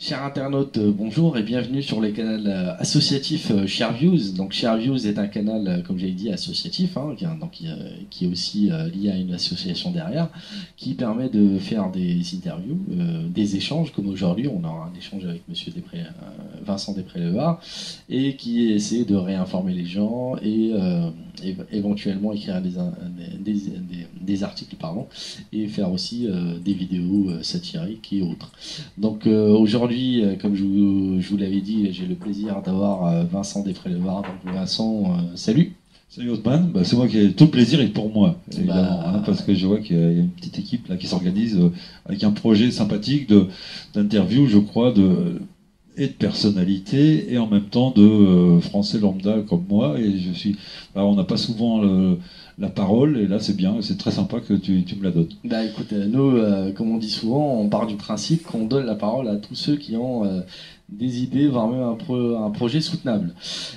Chers internautes, bonjour et bienvenue sur le canal associatif ShareViews. Donc ShareViews est un canal, comme j'avais dit, associatif, hein, qui est aussi lié à une association derrière, qui permet de faire des interviews, des échanges, comme aujourd'hui, on aura un échange avec Monsieur Vincent Després-Levard, et qui essaie de réinformer les gens et éventuellement écrire des articles, et faire aussi des vidéos satiriques et autres. Donc aujourd'hui, comme je vous l'avais dit, j'ai le plaisir d'avoir Vincent Després-Levard. Donc Vincent, salut. Salut Othman, c'est moi qui ai tout le plaisir et pour moi, évidemment, parce que je vois qu'il y a une petite équipe là qui s'organise avec un projet sympathique d'interview, je crois, et de personnalité et en même temps de français lambda comme moi. Et on n'a pas souvent la parole, et là c'est bien, c'est très sympa que tu me la donnes. Bah écoute, nous, comme on dit souvent, on part du principe qu'on donne la parole à tous ceux qui ont des idées, voire même un projet soutenable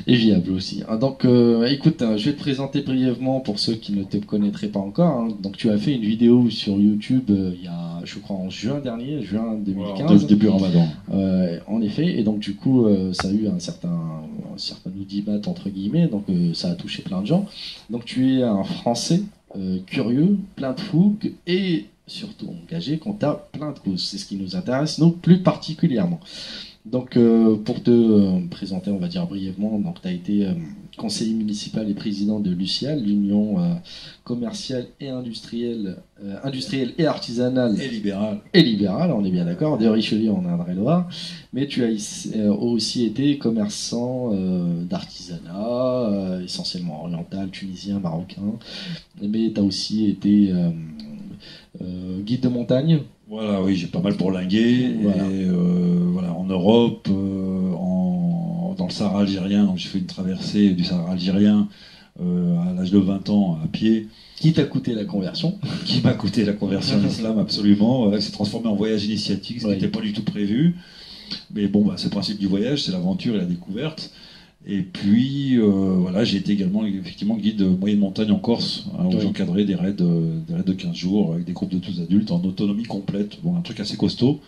et viable aussi. Donc écoute, je vais te présenter brièvement pour ceux qui ne te connaîtraient pas encore. Hein. Donc tu as fait une vidéo sur YouTube il y a, je crois, en juin 2015. Début Ramadan. En effet, et donc du coup, ça a eu un certain audimat entre guillemets, donc ça a touché plein de gens. Donc tu es un Français curieux, plein de fougue et surtout engagé quand tu as plein de causes. C'est ce qui nous intéresse, nous, plus particulièrement. Donc, pour te présenter, on va dire brièvement, donc tu as été conseiller municipal et président de l'UCIAL, l'Union commerciale et industrielle et artisanale. Et libérale, on est bien d'accord, de Richelieu en Indre-et-Loire. Mais tu as aussi été commerçant d'artisanat, essentiellement oriental, tunisien, marocain. Mais tu as aussi été guide de montagne. Voilà, oui, j'ai pas mal bourlingué. Voilà. Et en Europe, dans le Sahara algérien, donc j'ai fait une traversée du Sahara algérien à l'âge de 20 ans à pied. Qui t'a coûté la conversion? Qui m'a coûté la conversion à l'islam, absolument. Voilà, qui s'est transformé en voyage initiatique, ce qui n'était pas du tout prévu. Mais bon, c'est le principe du voyage, c'est l'aventure et la découverte. Et puis, j'ai été également effectivement guide de moyenne montagne en Corse, où j'encadrais des raids de 15 jours avec des groupes de tous adultes en autonomie complète. Bon, un truc assez costaud.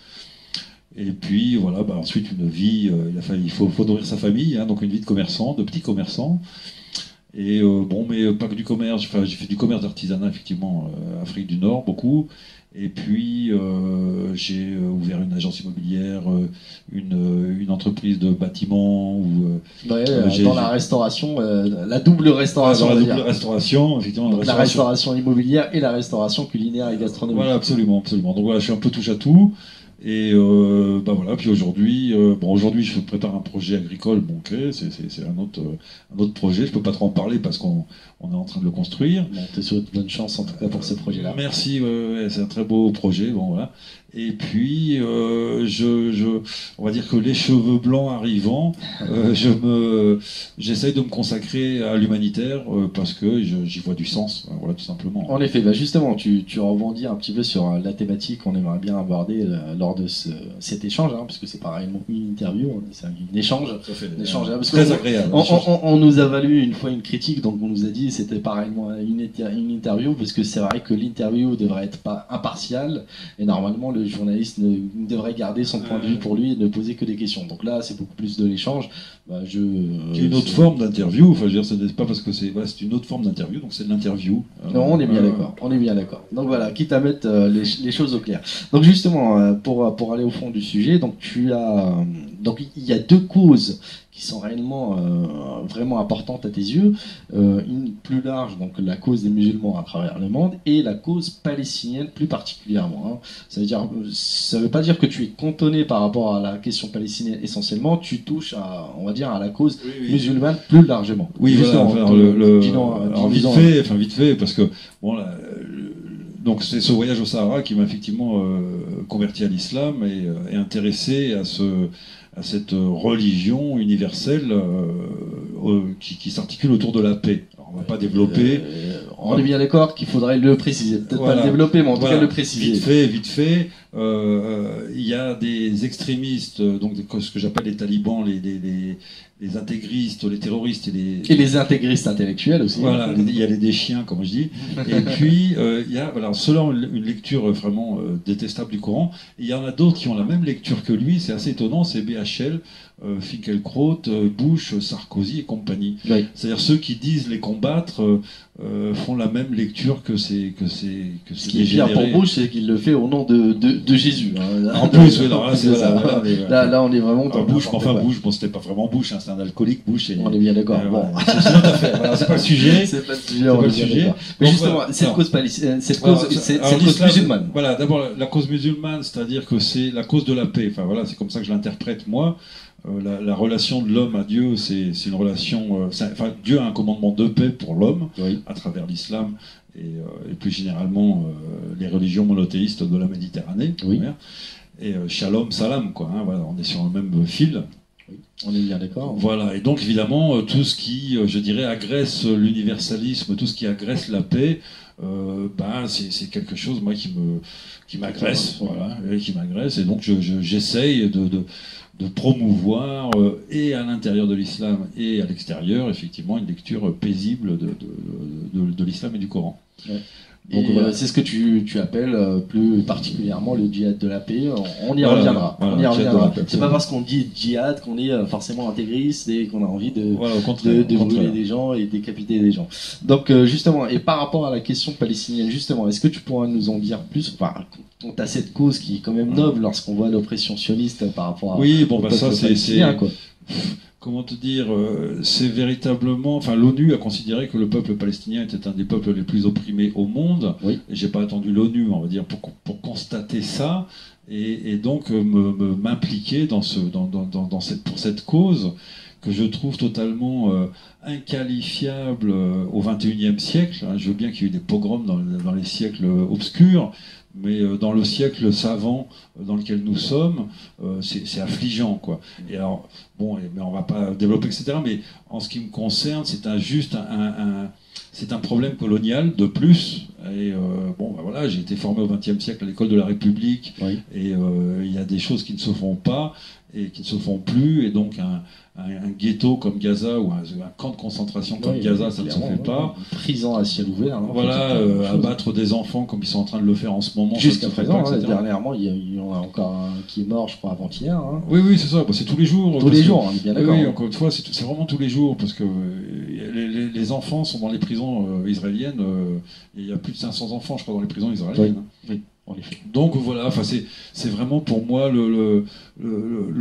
Et puis, ensuite, une vie, il faut nourrir sa famille, hein, donc une vie de commerçant, de petit commerçant. Et mais pas que du commerce, j'ai fait du commerce d'artisanat, effectivement, Afrique du Nord, beaucoup. Et puis, j'ai ouvert une agence immobilière, une entreprise de bâtiment. Dans la restauration, la double restauration. Dans la double restauration, effectivement. Donc, la restauration immobilière et la restauration culinaire et gastronomique. Voilà, absolument, absolument. Donc voilà, je suis un peu touche à tout. Et puis aujourd'hui, je prépare un projet agricole, c'est un autre projet, je peux pas trop en parler parce qu'on est en train de le construire. Bon, te souhaite bonne chance en tout cas pour ce projet-là. Merci, c'est un très beau projet, voilà. Et puis, on va dire que les cheveux blancs arrivant, j'essaye de me consacrer à l'humanitaire parce que j'y vois du sens, voilà, tout simplement. En effet, justement, tu rebondis un petit peu sur la thématique qu'on aimerait bien aborder lors de cet échange, hein, parce que c'est pas réellement une interview, c'est un échange. Parce très agréable. On nous a valu une fois une critique, donc on nous a dit c'était pas réellement une interview, parce que c'est vrai que l'interview devrait être pas impartiale, et normalement le journaliste devrait garder son point de vue pour lui et ne poser que des questions. Donc là, c'est beaucoup plus de l'échange. C'est une autre forme d'interview. Enfin, je veux dire, ce n'est pas parce que c'est une autre forme d'interview, donc c'est de l'interview. Non, on est bien d'accord. On est bien d'accord. Donc voilà, quitte à mettre les choses au clair. Donc justement, pour aller au fond du sujet, donc il y a deux causes qui sont réellement vraiment importantes à tes yeux, une plus large, donc la cause des musulmans à travers le monde, et la cause palestinienne plus particulièrement. Hein. Ça veut pas dire que tu es cantonné par rapport à la question palestinienne essentiellement, tu touches à, on va dire, à la cause musulmane plus largement. Oui, voilà, vite fait, parce que bon, donc c'est ce voyage au Sahara qui m'a effectivement converti à l'islam et intéressé à cette religion universelle qui s'articule autour de la paix. Alors, on va pas développer. On est bien d'accord qu'il faudrait le préciser. Peut-être pas le développer, mais en tout cas le préciser. Vite fait. Il y a des extrémistes, donc ce que j'appelle les talibans, les intégristes, les terroristes et les intégristes intellectuels aussi. Voilà, il y a des chiens, comme je dis. Et puis, il y a, ceux-là ont une lecture vraiment détestable du Coran. Et il y en a d'autres qui ont la même lecture que lui. C'est assez étonnant. C'est BHL, Finkielkraut, Bush, Sarkozy et compagnie. Oui. C'est-à-dire ceux qui disent les combattre font la même lecture que ces Ce qui est pire pour Bush, c'est qu'il le fait au nom de Jésus. Hein. En plus, oui, alors là, on est vraiment dans Bush, bon, c'était pas vraiment Bush, hein, c'était un alcoolique, Bush. On est bien d'accord. Bon. C'est une autre affaire. Voilà, c'est pas le sujet. C'est pas le sujet. Mais justement, cette cause musulmane. Voilà, d'abord la cause musulmane, c'est-à-dire que c'est la cause de la paix. Enfin voilà, c'est comme ça que je l'interprète moi. La relation de l'homme à Dieu, c'est une relation. Dieu a un commandement de paix pour l'homme, oui, à travers l'islam et plus généralement les religions monothéistes de la Méditerranée. Oui. Et shalom, salam, quoi. Hein, voilà, on est sur le même fil. Oui, on est bien d'accord. Voilà, et donc évidemment, tout ce qui, je dirais, agresse l'universalisme, tout ce qui agresse la paix, c'est quelque chose, moi, qui m'agresse, voilà, qui m'agresse, et donc j'essaye de promouvoir, et à l'intérieur de l'islam et à l'extérieur, effectivement, une lecture paisible de l'islam et du Coran. Ouais. Donc, voilà. C'est ce que tu appelles plus particulièrement le djihad de la paix. On y reviendra. Voilà, on y reviendra. C'est pas parce qu'on dit djihad qu'on est forcément intégriste et qu'on a envie de brûler des gens et décapiter des gens. Donc justement, et par rapport à la question palestinienne, justement, est-ce que tu pourras nous en dire plus, quant à cette cause qui est quand même noble lorsqu'on voit l'oppression sioniste par rapport à ça palestinien, quoi. Comment te dire, c'est véritablement... Enfin, l'ONU a considéré que le peuple palestinien était un des peuples les plus opprimés au monde. Oui. Et j'ai pas attendu l'ONU, on va dire, pour constater ça et donc m'impliquer pour cette cause que je trouve totalement inqualifiable au XXIe siècle. Je veux bien qu'il y ait eu des pogroms dans les siècles obscurs, mais dans le siècle savant dans lequel nous sommes, c'est affligeant, quoi. Et alors, mais on va pas développer, etc. Mais en ce qui me concerne, c'est c'est un problème colonial de plus. Et voilà, j'ai été formé au XXe siècle à l'école de la République, oui, et il y a des choses qui ne se font pas et qui ne se font plus, et donc un ghetto comme Gaza ou un camp de concentration comme Gaza, ça ne se fait pas. Une prison à ciel ouvert. Hein, voilà, abattre des enfants comme ils sont en train de le faire en ce moment. Jusqu'à présent, dernièrement, il y en a encore un qui est mort, je crois, avant-hier. Hein. Oui, c'est ça. C'est tous les jours. Tous les jours, bien d'accord. Oui, encore une fois, c'est vraiment tous les jours, parce que les enfants sont dans les prisons israéliennes. Il y a plus de 500 enfants, je crois, dans les prisons israéliennes. Oui. Donc voilà, c'est vraiment pour moi le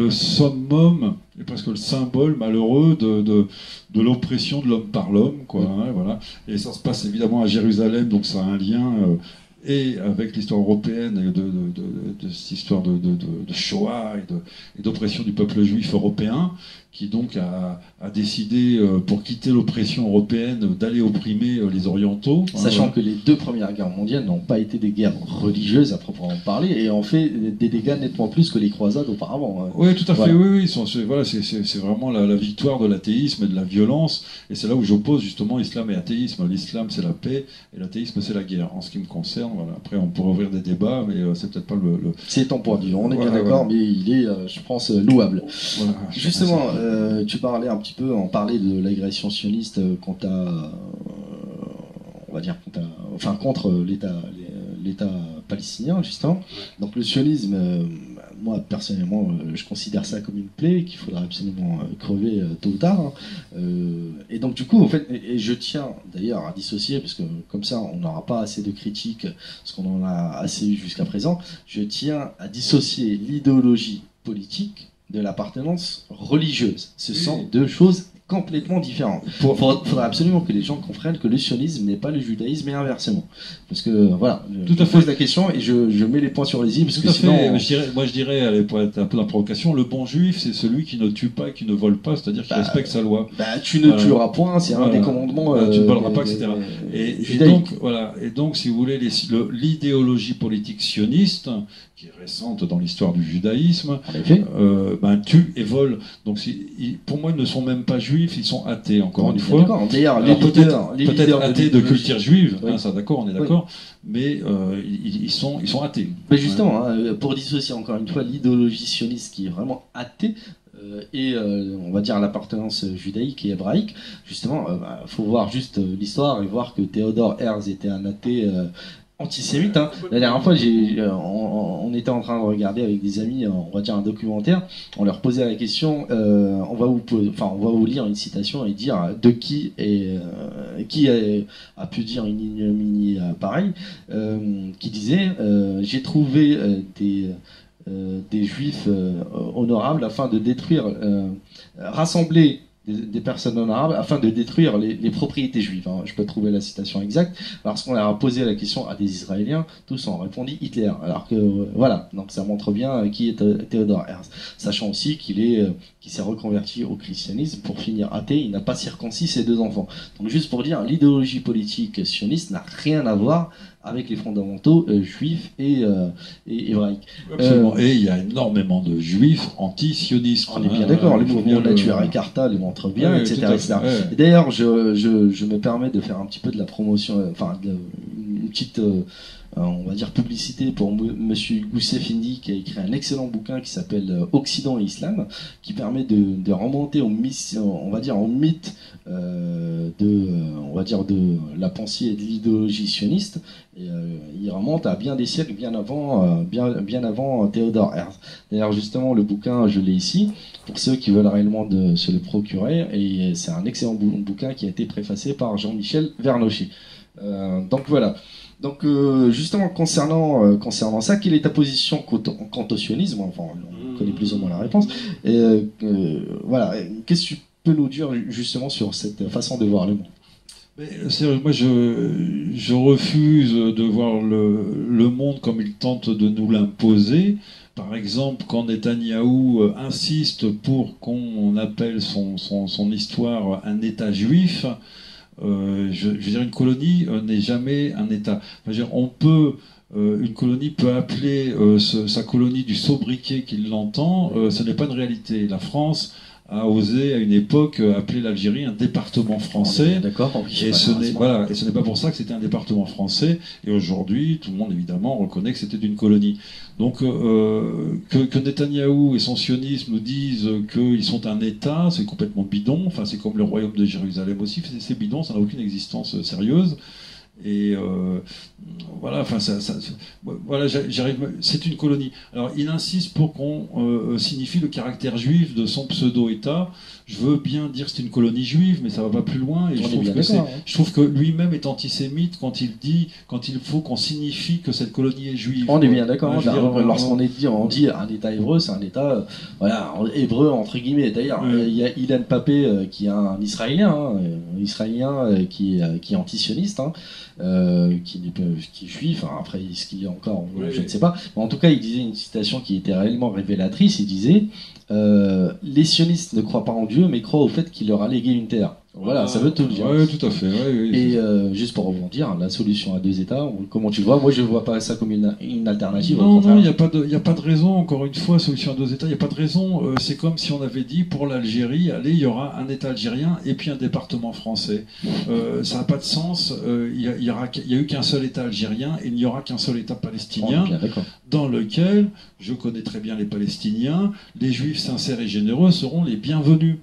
summum et presque le symbole malheureux de l'oppression de l'homme par l'homme, quoi. Oui. Hein, voilà. Et ça se passe évidemment à Jérusalem, donc ça a un lien et avec l'histoire européenne et de cette histoire de Shoah et d'oppression du peuple juif européen, qui donc a décidé, pour quitter l'oppression européenne, d'aller opprimer les orientaux. Sachant que les deux premières guerres mondiales n'ont pas été des guerres religieuses à proprement parler, et ont fait des dégâts nettement plus que les croisades auparavant. Oui, tout à fait, oui. C'est vraiment la victoire de l'athéisme et de la violence, et c'est là où j'oppose justement islam et athéisme. L'islam, c'est la paix, et l'athéisme, c'est la guerre. En ce qui me concerne, voilà. Après, on pourrait ouvrir des débats, mais c'est peut-être pas le... C'est ton point de vue, on est bien d'accord, mais il est, je pense, louable. Voilà, justement, tu parlais un petit peu, on parlait de l'agression sioniste contre l'État palestinien, justement. Donc le sionisme, moi personnellement, je considère ça comme une plaie qu'il faudra absolument crever tôt ou tard. Et donc du coup, en fait, et je tiens d'ailleurs à dissocier, parce que comme ça, on n'aura pas assez de critiques, parce qu'on en a assez eu jusqu'à présent. Je tiens à dissocier l'idéologie politique de l'appartenance religieuse. Ce sont deux choses complètement différentes. Il faudrait absolument que les gens comprennent que le sionisme n'est pas le judaïsme et inversement. Parce que voilà, je pose la question et je mets les points sur les i parce que sinon... Moi je dirais, allez, pour être un peu la provocation, le bon juif c'est celui qui ne tue pas et qui ne vole pas, c'est-à-dire qui respecte sa loi. Tu ne tueras point, c'est un des commandements. Tu ne voleras pas, etc. Et donc, si vous voulez, l'idéologie politique sioniste, qui est récente dans l'histoire du judaïsme, tue et vole. Donc, pour moi, ils ne sont même pas juifs, ils sont athées, encore une fois. D'ailleurs, peut-être athées de culture juive, ça d'accord, on est d'accord, mais ils sont athées. Mais justement, pour dissocier encore une fois l'idéologie sioniste qui est vraiment athée, et on va dire l'appartenance judaïque et hébraïque, justement, faut voir juste l'histoire et voir que Théodore Herzl était un athée antisémite. La dernière fois, on était en train de regarder avec des amis, on va dire un documentaire, on leur posait la question, on va vous lire une citation et dire de qui a pu dire une ignominie pareille, qui disait j'ai trouvé des juifs honorables afin de détruire, rassembler des personnes honorables afin de détruire les propriétés juives. Je peux trouver la citation exacte. Lorsqu'on leur a posé la question à des Israéliens, tous ont répondu Hitler. Alors que voilà, donc ça montre bien qui est Théodore Herzl. Sachant aussi qu'il s'est reconverti au christianisme pour finir athée, il n'a pas circoncis ses 2 enfants. Donc juste pour dire, l'idéologie politique sioniste n'a rien à voir avec les fondamentaux juifs et hébraïques. Absolument. Et il y a énormément de juifs anti-sionistes. On est bien d'accord, le mouvement Nature et Carta le montre bien, etc. Et d'ailleurs, je me permets de faire un petit peu de la promotion, une petite... on va dire publicité pour Monsieur Youssef Indy qui a écrit un excellent bouquin qui s'appelle Occident et Islam, qui permet de remonter au mythe de la pensée et de l'idéologie sioniste. Et il remonte à bien des siècles, bien avant Théodore Herzl. D'ailleurs, justement, le bouquin, je l'ai ici, pour ceux qui veulent réellement se le procurer, et c'est un excellent bouquin qui a été préfacé par Jean-Michel Vernochet. Donc voilà. Donc justement concernant ça, quelle est ta position quant au sionisme? Enfin, on connaît plus ou moins la réponse. Et voilà, qu'est-ce que tu peux nous dire justement sur cette façon de voir le monde? Moi, je refuse de voir le monde comme il tente de nous l'imposer. Par exemple, quand Netanyahou insiste pour qu'on appelle son histoire un État juif, je veux dire, une colonie n'est jamais un État. Une colonie peut appeler sa colonie du sobriquet qu'il l'entend, ce n'est pas une réalité. La France a osé à une époque appeler l'Algérie un département français. D'accord. Et ce n'est pas pour ça que c'était un département français. Et aujourd'hui, tout le monde évidemment reconnaît que c'était une colonie. Donc que Netanyahou et son sionisme nous disent qu'ils sont un État, c'est complètement bidon. Enfin, c'est comme le royaume de Jérusalem aussi. C'est bidon, ça n'a aucune existence sérieuse. Et voilà, enfin, voilà, c'est une colonie. Alors, il insiste pour qu'on signifie le caractère juif de son pseudo-État. Je veux bien dire que c'est une colonie juive, mais ça va pas plus loin. Et je trouve que lui-même est antisémite quand il faut qu'on signifie que cette colonie est juive. On est bien d'accord. Lorsqu'on dit un État hébreu, c'est un État hébreu entre guillemets. D'ailleurs, il y a Ilan Pappé qui est un Israélien, qui est antisioniste. Qui est juif, après ce qu'il y a encore, je ne sais pas, mais en tout cas il disait une citation qui était réellement révélatrice, il disait les sionistes ne croient pas en Dieu mais croient au fait qu'il leur a légué une terre. Voilà, ça veut tout dire. Oui, tout à fait. Et juste pour rebondir, la solution à 2 États, comment tu le vois? Moi, je ne vois pas ça comme une alternative. Non, il n'y a pas de raison, encore une fois, solution à 2 États, il n'y a pas de raison. C'est comme si on avait dit, pour l'Algérie, allez, il y aura un État algérien et puis un département français. Ça n'a pas de sens. Il n'y a eu qu'un seul État algérien et il n'y aura qu'un seul État palestinien, dans lequel, je connais très bien les Palestiniens, les Juifs sincères et généreux seront les bienvenus.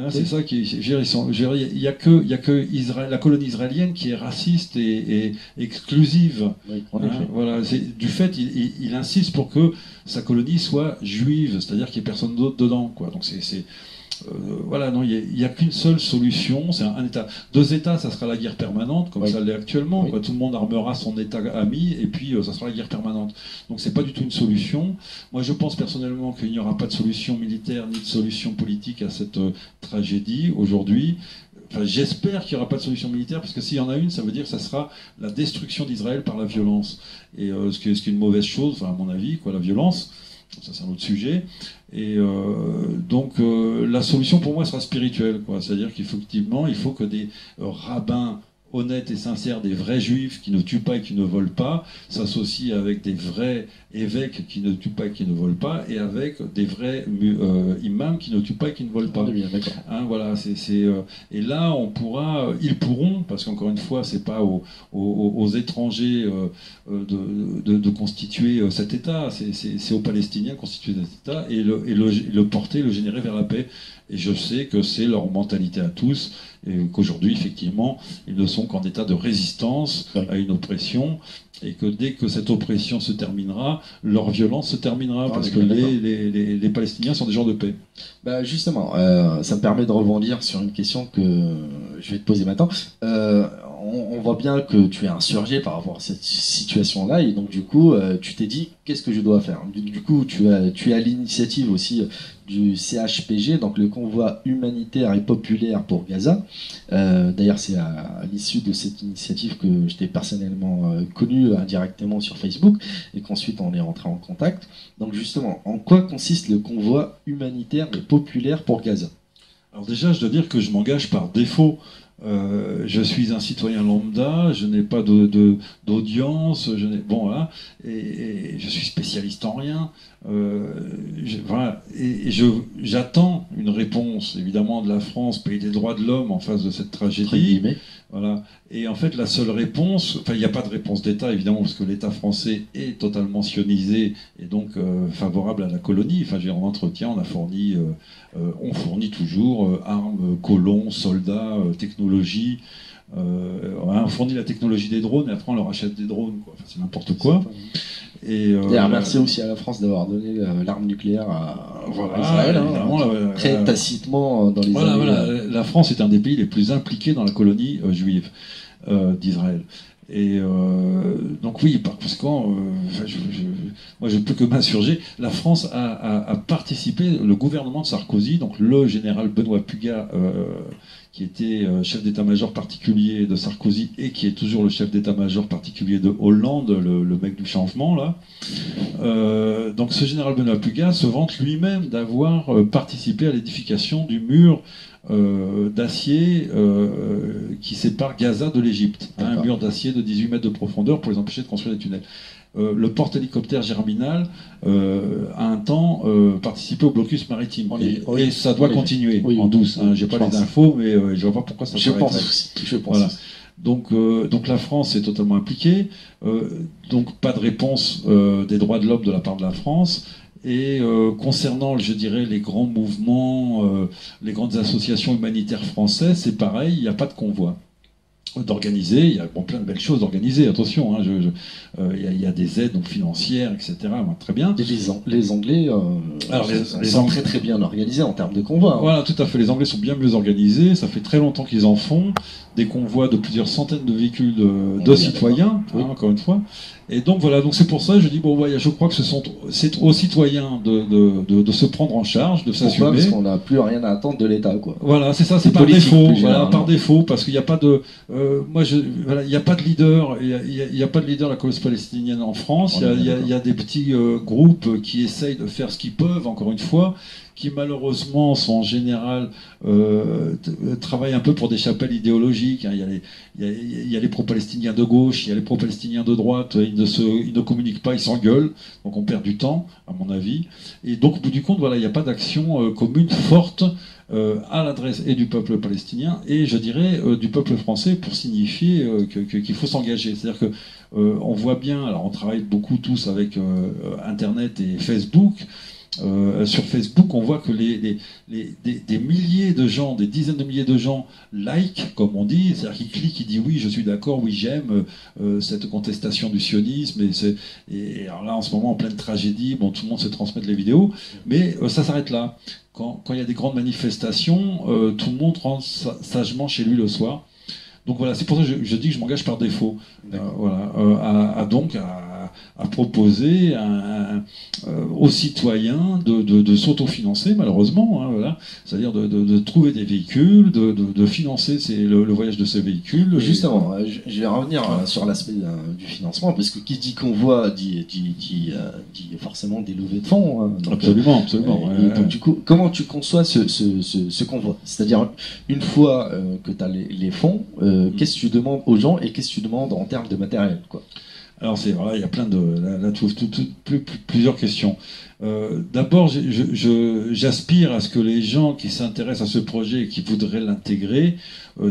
C'est ça qui il y a que Israël, la colonie israélienne qui est raciste et exclusive. Voilà, du fait il insiste pour que sa colonie soit juive, c'est-à-dire qu'il n'y ait personne d'autre dedans, quoi. Donc voilà, non, il n'y a qu'une seule solution, c'est un État. 2 États, ça sera la guerre permanente, comme ça l'est actuellement. Tout le monde armera son État ami, et puis ça sera la guerre permanente. Donc c'est pas du tout une solution. Moi, je pense personnellement qu'il n'y aura pas de solution militaire ni de solution politique à cette tragédie aujourd'hui. Enfin, j'espère qu'il n'y aura pas de solution militaire, parce que s'il y en a une, ça veut dire que ça sera la destruction d'Israël par la violence. Et ce qui est une mauvaise chose, enfin, à mon avis, la violence. Ça, c'est un autre sujet. Et donc, la solution pour moi sera spirituelle, C'est-à-dire qu'effectivement, il faut que des rabbins honnêtes et sincères, des vrais juifs qui ne tuent pas et qui ne volent pas, s'associent avec des vrais évêques qui ne tuent pas et qui ne volent pas, et avec des vrais imams qui ne tuent pas et qui ne volent pas. Bien, voilà, et là, ils pourront, parce qu'encore une fois, c'est pas aux étrangers de constituer cet État, c'est aux Palestiniens de constituer cet État et le porter, le générer vers la paix. Et je sais que c'est leur mentalité à tous, et qu'aujourd'hui, effectivement, ils ne sont qu'en état de résistance à une oppression, et que dès que cette oppression se terminera, leur violence se terminera, parce que les Palestiniens sont des gens de paix. Bah justement, ça me permet de rebondir sur une question que je vais te poser maintenant. On voit bien que tu es insurgé par rapport à cette situation-là, et donc du coup, tu t'es dit, qu'est-ce que je dois faire? Du coup, tu es à l'initiative aussi du CHPG, donc le convoi humanitaire et populaire pour Gaza. D'ailleurs, c'est à l'issue de cette initiative que je t'ai personnellement connu indirectement sur Facebook, et qu'ensuite on est rentré en contact. Donc justement, en quoi consiste le convoi humanitaire et populaire pour Gaza? Alors déjà, je dois dire que je m'engage par défaut. Je suis un citoyen lambda, je n'ai pas d'audience, bon voilà, et je suis spécialiste en rien. Voilà, et j'attends une réponse, évidemment, de la France, pays des droits de l'homme, en face de cette tragédie. Voilà. Et en fait, la seule réponse, il n'y a pas de réponse d'État, évidemment, parce que l'État français est totalement sionisé et donc favorable à la colonie. En entretien, on fournit toujours armes, colons, soldats, technologie. On fournit la technologie des drones et après on leur achète des drones. C'est n'importe quoi. Et merci aussi à la France d'avoir donné l'arme nucléaire à Israël, très tacitement dans les années. La France est un des pays les plus impliqués dans la colonie juive d'Israël. Et donc oui, par conséquent, moi je ne peux que m'insurger. La France a participé, le gouvernement de Sarkozy, donc le général Benoît Pugat, qui était chef d'état-major particulier de Sarkozy et qui est toujours le chef d'état-major particulier de Hollande, le mec du changement là. Donc ce général Benoît Pugat se vante lui-même d'avoir participé à l'édification du mur d'acier qui sépare Gaza de l'Égypte. Un mur d'acier de 18 mètres de profondeur pour les empêcher de construire des tunnels. Le porte-hélicoptère Germinal a un temps participé au blocus maritime. Et ça doit continuer en douce. J'ai pas les infos, mais je vois pas pourquoi ça s'arrêterait. Je pense voilà. Donc la France est totalement impliquée. Donc pas de réponse des droits de l'homme de la part de la France. Et concernant, je dirais, les grands mouvements, les grandes associations humanitaires françaises, c'est pareil, il n'y a pas de convoi d'organiser. Il y a plein de belles choses d'organiser, attention, il y a des aides donc, financières, etc. Très bien. Et les Anglais sont très très bien organisés en termes de convois. Voilà, tout à fait. Les Anglais sont bien mieux organisés. Ça fait très longtemps qu'ils en font. Des convois de plusieurs centaines de véhicules de citoyens, encore une fois. Et donc voilà, donc c'est pour ça que je dis je crois que c'est aux citoyens de se prendre en charge, de s'assumer. Parce qu'on n'a plus rien à attendre de l'État, quoi. Voilà, c'est ça, c'est par défaut. Voilà, par défaut, parce qu'il n'y a pas de, il n'y a pas de leader, il n'y a pas de leader de la cause palestinienne en France. Il y a des petits groupes qui essayent de faire ce qu'ils peuvent, encore une fois, qui malheureusement sont en général travaillent un peu pour des chapelles idéologiques. Il y a les pro-palestiniens de gauche, il y a les pro-palestiniens de droite, ils ne communiquent pas, ils s'engueulent, donc on perd du temps, à mon avis. Et donc au bout du compte, il n'y a pas d'action commune forte à l'adresse et du peuple palestinien et je dirais du peuple français pour signifier qu'il faut s'engager. C'est-à-dire que on voit bien, alors on travaille beaucoup tous avec Internet et Facebook. sur Facebook, on voit que des milliers de gens, des dizaines de milliers de gens like, comme on dit, c'est-à-dire qu'ils cliquent, ils disent oui, je suis d'accord, oui, j'aime cette contestation du sionisme. Et alors là, en ce moment, en pleine tragédie, bon, tout le monde se transmet les vidéos, mais ça s'arrête là. Quand il y a des grandes manifestations, tout le monde rentre sagement chez lui le soir. Donc voilà, c'est pour ça que je dis que je m'engage par défaut. À proposer aux citoyens de s'autofinancer, malheureusement, hein, voilà. C'est-à-dire de trouver des véhicules, de financer le voyage de ces véhicules. Justement, je vais revenir sur l'aspect du financement, parce que qui dit convoi dit forcément des levées de fonds. Hein, donc, absolument. Donc du coup, comment tu conçois ce convoi? C'est-à-dire, une fois que tu as les fonds, qu'est-ce que tu demandes aux gens et qu'est-ce que tu demandes en termes de matériel, quoi? Alors il y a plein de plusieurs questions. D'abord, j'aspire à ce que les gens qui s'intéressent à ce projet et qui voudraient l'intégrer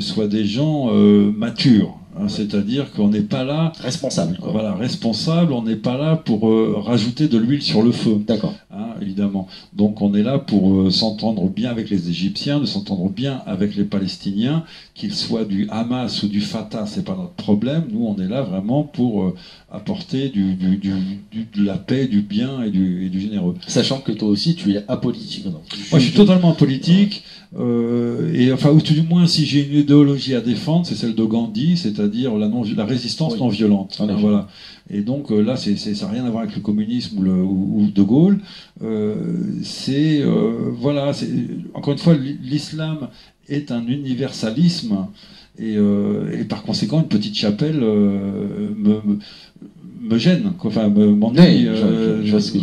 soient des gens matures. Hein, c'est-à-dire qu'on n'est pas là... Responsable. Quoi. Voilà, responsable, on n'est pas là pour rajouter de l'huile sur le feu. D'accord. Hein, évidemment. Donc on est là pour s'entendre bien avec les Égyptiens, de s'entendre bien avec les Palestiniens, qu'ils soient du Hamas ou du Fatah, c'est pas notre problème. Nous, on est là vraiment pour apporter de la paix, du bien et du généreux. Sachant que toi aussi, tu es apolitique. Non? Moi, je suis totalement apolitique. Ou tout du moins, si j'ai une idéologie à défendre, c'est celle de Gandhi, c'est-à-dire la résistance non violente. Hein, voilà. Et donc là, ça n'a rien à voir avec le communisme ou De Gaulle. Encore une fois, l'islam est un universalisme et par conséquent, une petite chapelle me gêne, enfin m'ennuie.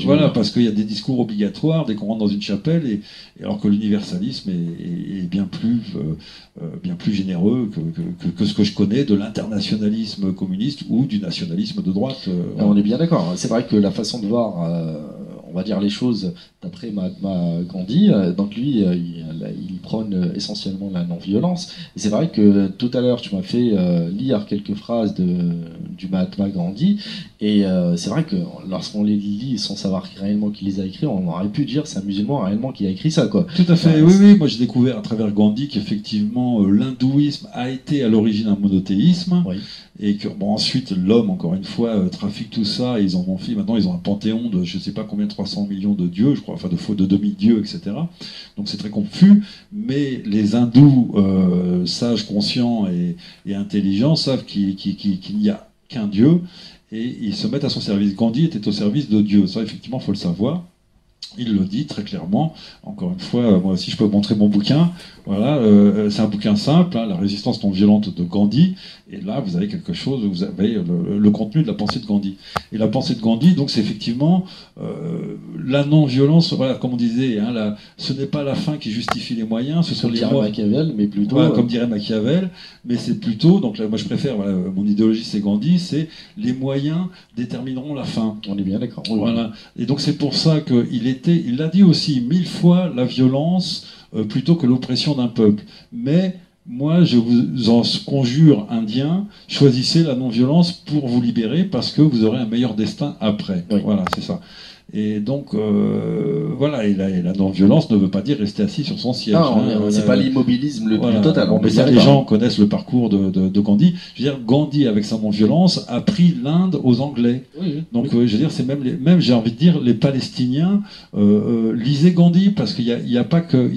Voilà, parce qu'il y a des discours obligatoires dès qu'on rentre dans une chapelle, alors que l'universalisme est bien plus généreux que ce que je connais de l'internationalisme communiste ou du nationalisme de droite. On est bien d'accord. C'est vrai que la façon de voir, on va dire les choses d'après Gandhi, donc lui, il prône essentiellement la non-violence. Et c'est vrai que tout à l'heure, tu m'as fait lire quelques phrases du Mahatma Gandhi, et c'est vrai que lorsqu'on les lit sans savoir réellement qui les a écrits, on aurait pu dire c'est un musulman réellement qui a écrit ça, quoi. Tout à fait, oui. Moi, j'ai découvert à travers Gandhi qu'effectivement, l'hindouisme a été à l'origine un monothéisme. Oui. Et que ensuite l'homme, encore une fois, trafique tout ça, et ils en ont fait, maintenant ils ont un panthéon de je ne sais pas combien, 300 millions de dieux, je crois, enfin de demi-dieux, etc. Donc c'est très confus, mais les hindous, sages, conscients et intelligents, savent qu'il n'y a qu'un dieu, et ils se mettent à son service. Gandhi était au service de Dieu, ça effectivement il faut le savoir. Il le dit très clairement. Encore une fois, moi aussi je peux montrer mon bouquin. Voilà, c'est un bouquin simple, hein, La résistance non violente de Gandhi. Et là, vous avez quelque chose, vous avez le contenu de la pensée de Gandhi. Et la pensée de Gandhi, donc, c'est effectivement la non-violence. Voilà, comme on disait, hein, ce n'est pas la fin qui justifie les moyens. Ce sont les moyens. Machiavel, mais plutôt. Voilà, comme dirait Machiavel, mais c'est plutôt. Donc là, moi, je préfère. Voilà, mon idéologie, c'est Gandhi. C'est les moyens détermineront la fin. On est bien d'accord. Voilà. Et donc c'est pour ça il l'a dit aussi 1000 fois, la violence plutôt que l'oppression d'un peuple. Mais moi, je vous en conjure, Indiens, choisissez la non-violence pour vous libérer parce que vous aurez un meilleur destin après. Oui. Voilà, c'est ça. Et donc, voilà, et la non-violence ne veut pas dire rester assis sur son siège. Non, c'est pas l'immobilisme le plus total. Bon, mais ça, les gens connaissent le parcours de Gandhi. Je veux dire, Gandhi, avec sa non-violence, a pris l'Inde aux Anglais. Oui, donc, je veux dire, c'est même j'ai envie de dire, les Palestiniens lisaient Gandhi parce qu'il n'y a pas que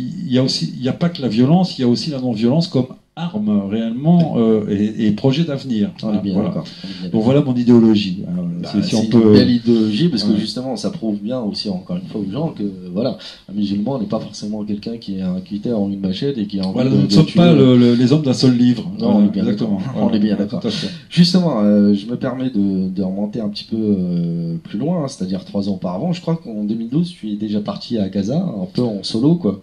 la violence, il y a aussi la non-violence comme arme réellement et projet d'avenir. Voilà. Donc voilà mon idéologie. Alors, c'est une belle idéologie parce que justement ça prouve bien aussi encore une fois aux gens que voilà, un musulman n'est pas forcément quelqu'un qui est un cutter en une machette et qui a envie nous ne sommes pas les hommes d'un seul livre. Non, on est bien exactement. On est bien d'accord. Justement, je me permets de remonter un petit peu plus loin, c'est-à-dire 3 ans auparavant. Je crois qu'en 2012 tu es déjà parti à Gaza, un peu en solo, quoi.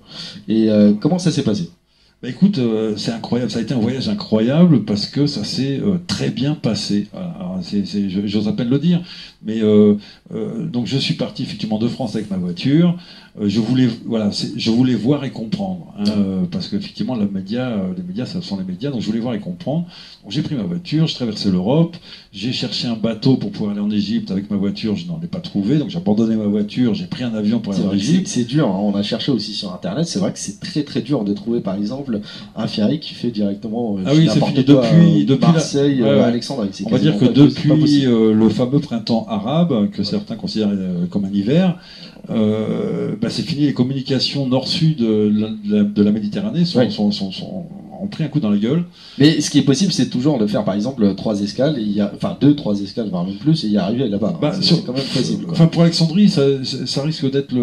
Et comment ça s'est passé? Bah écoute, c'est incroyable, ça a été un voyage incroyable parce que ça s'est très bien passé. J'ose à peine le dire, mais donc je suis parti effectivement de France avec ma voiture. je voulais voir et comprendre, hein, parce qu'effectivement les médias, ça sont les médias, donc je voulais voir et comprendre. Donc j'ai pris ma voiture, je traversais l'Europe, j'ai cherché un bateau pour pouvoir aller en Égypte avec ma voiture, je n'en ai pas trouvé, donc j'ai abandonné ma voiture, j'ai pris un avion pour aller en Égypte. C'est dur, hein. On a cherché aussi sur Internet, c'est vrai que c'est très très dur de trouver par exemple un ferry qui fait directement c'est fini depuis Marseille à Alexandrie. On va dire que depuis le fameux printemps arabe, que certains considèrent comme un hiver, c'est fini, les communications nord-sud de la Méditerranée ont pris un coup dans la gueule. Mais ce qui est possible, c'est toujours de faire par exemple 3 escales, enfin 2-3 escales, voire même plus, et y arriver là-bas. C'est quand même possible. Enfin, pour Alexandrie, ça risque d'être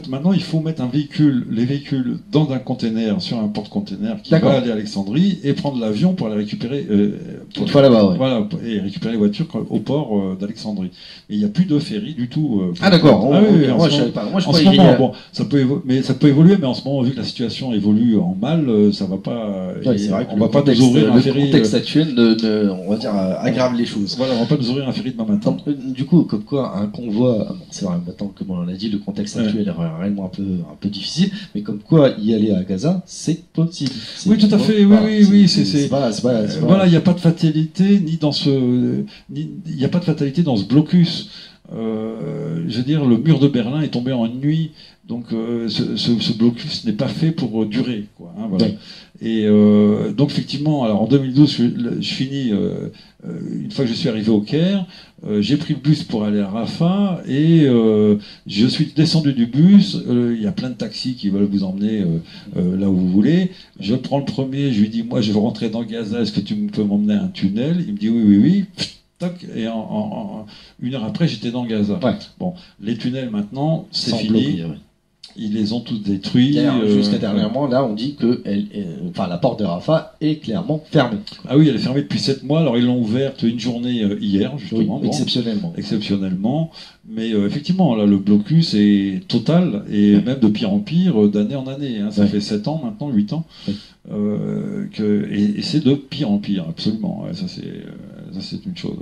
maintenant il faut mettre les véhicules dans un container, sur un porte-container qui va aller à Alexandrie et prendre l'avion pour aller récupérer. Une fois là-bas, Voilà, et récupérer les voitures au port d'Alexandrie. Mais il n'y a plus de ferry du tout. D'accord. Moi je savais pas. Moi je croyais qu'il y a... bon, ça peut évoluer, mais en ce moment, vu que la situation évolue en mal, ça va pas. C'est vrai on va pas nous ouvrir un ferry. Le contexte actuel, on va dire, aggrave les choses. Voilà, on va pas nous ouvrir un ferry demain matin. Du coup, comme quoi, un convoi, c'est vrai, maintenant, comme on l'a dit, le contexte actuel est réellement un peu difficile, mais comme quoi y aller à Gaza, c'est possible. Oui, tout à fait. Oui. Voilà, il n'y a pas de fatalité il n'y a pas de fatalité dans ce blocus. Je veux dire, le mur de Berlin est tombé en une nuit, donc ce blocus n'est pas fait pour durer, quoi. Hein, voilà. Et donc effectivement, alors en 2012, je finis. Une fois que je suis arrivé au Caire, j'ai pris le bus pour aller à Rafah et je suis descendu du bus. Il y a plein de taxis qui veulent vous emmener là où vous voulez. Je prends le premier, je lui dis moi je veux rentrer dans Gaza, est-ce que tu peux m'emmener à un tunnel? Il me dit oui. Et en une heure après, j'étais dans Gaza. Ouais. Bon, les tunnels maintenant, c'est fini. Ils les ont tous détruits. Jusqu'à dernièrement, là, on dit que la porte de Rafah est clairement fermée. Ah oui, elle est fermée depuis 7 mois. Alors, ils l'ont ouverte une journée hier, justement. Oui, exceptionnellement. Exceptionnellement. Mais effectivement, là, le blocus est total, et même de pire en pire, d'année en année. Hein. Ça fait 7 ans maintenant, 8 ans. Oui. Et c'est de pire en pire, absolument. Ouais, ça, c'est une chose.